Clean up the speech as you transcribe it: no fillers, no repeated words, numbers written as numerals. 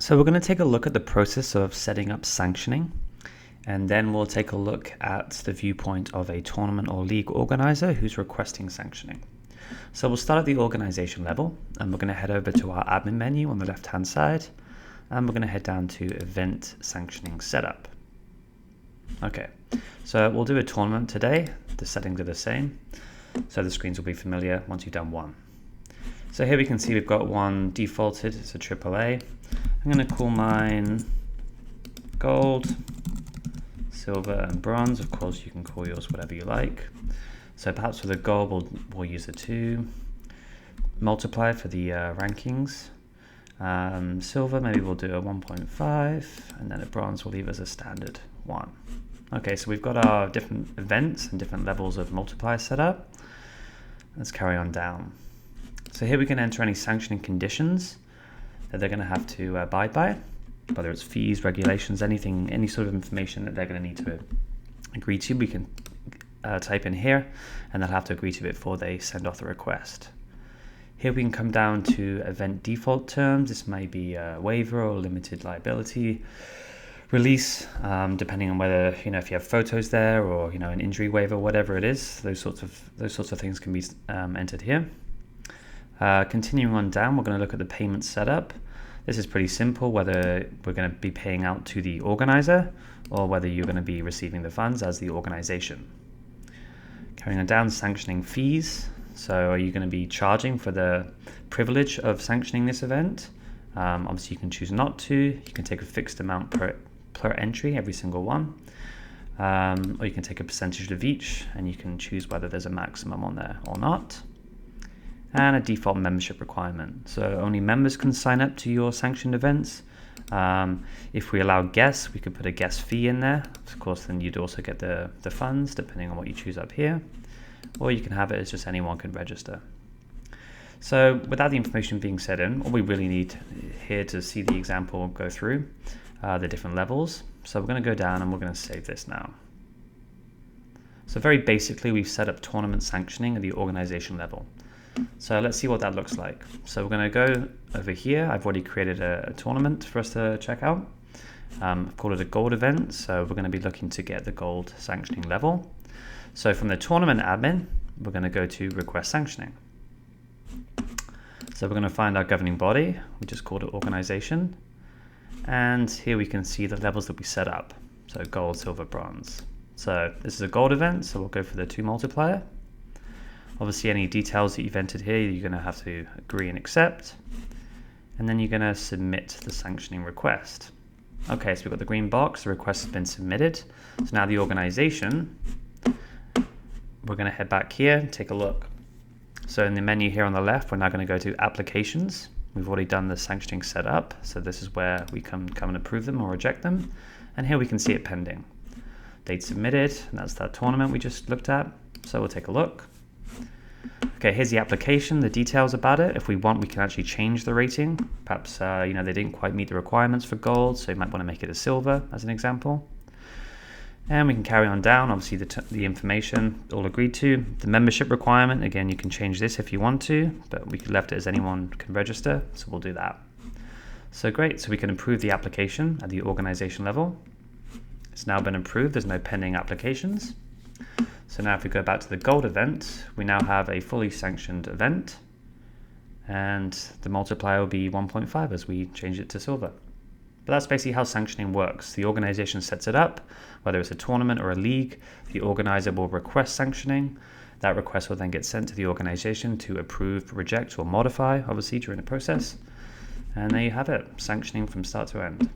So we're going to take a look at the process of setting up sanctioning, and then we'll take a look at the viewpoint of a tournament or league organizer who's requesting sanctioning. So we'll start at the organization level, and we're going to head over to our admin menu on the left hand side, and we're going to head down to event sanctioning setup. Okay, so we'll do a tournament today. The settings are the same, so the screens will be familiar once you've done one. So here we can see we've got one defaulted, it's a AAA. I'm going to call mine gold, silver and bronze. Of course you can call yours whatever you like. So perhaps for the gold we'll use a 2, multiply for the rankings. Silver maybe we'll do a 1.5, and then a bronze will leave as a standard 1. Okay, so we've got our different events and different levels of multiplier set up. Let's carry on down. So here we can enter any sanctioning conditions that they're going to have to abide by, whether it's fees, regulations, anything, any sort of information that they're going to need to agree to. We can type in here, and they'll have to agree to it before they send off the request. Here we can come down to event default terms. This may be a waiver or limited liability release, depending on whether if you have photos there or an injury waiver, whatever it is. Those sorts of things can be entered here. Continuing on down, we're going to look at the payment setup. This is pretty simple, whether we're going to be paying out to the organizer or whether you're going to be receiving the funds as the organization. Carrying on down, sanctioning fees. So are you going to be charging for the privilege of sanctioning this event? Obviously you can choose not to. You can take a fixed amount per entry, every single one. Or you can take a percentage of each, and you can choose whether there's a maximum on there or not. And a default membership requirement. So only members can sign up to your sanctioned events. If we allow guests, we could put a guest fee in there. Of course, then you'd also get the funds, depending on what you choose up here. Or you can have it as just anyone can register. So without the information being set in, all we really need here to see the example go through the different levels. So we're going to go down and we're going to save this now. So very basically, we've set up tournament sanctioning at the organization level. So let's see what that looks like. So we're going to go over here. I've already created a tournament for us to check out. I've called it a gold event. So we're going to be looking to get the gold sanctioning level. So from the tournament admin, we're going to go to request sanctioning. So we're going to find our governing body. We just called it organization. And here we can see the levels that we set up. So gold, silver, bronze. So this is a gold event. So we'll go for the 2 multiplier. Obviously, any details that you've entered here, you're going to have to agree and accept. And then you're going to submit the sanctioning request. Okay, so we've got the green box. The request has been submitted. So now the organization, we're going to head back here and take a look. So in the menu here on the left, we're now going to go to applications. We've already done the sanctioning setup. So this is where we come and approve them or reject them. And here we can see it pending. Date submitted, and that's that tournament we just looked at. So we'll take a look. Okay, here's the application, the details about it. If we want, we can actually change the rating. Perhaps, they didn't quite meet the requirements for gold, so you might want to make it a silver, as an example. And we can carry on down, obviously the information all agreed to. The membership requirement, again, you can change this if you want to, but we left it as anyone can register, so we'll do that. So great, so we can approve the application at the organization level. It's now been approved, there's no pending applications. So now if we go back to the gold event, we now have a fully sanctioned event, and the multiplier will be 1.5 as we change it to silver. But that's basically how sanctioning works. The organization sets it up, whether it's a tournament or a league, the organizer will request sanctioning. That request will then get sent to the organization to approve, reject, or modify, obviously, during the process. And there you have it, sanctioning from start to end.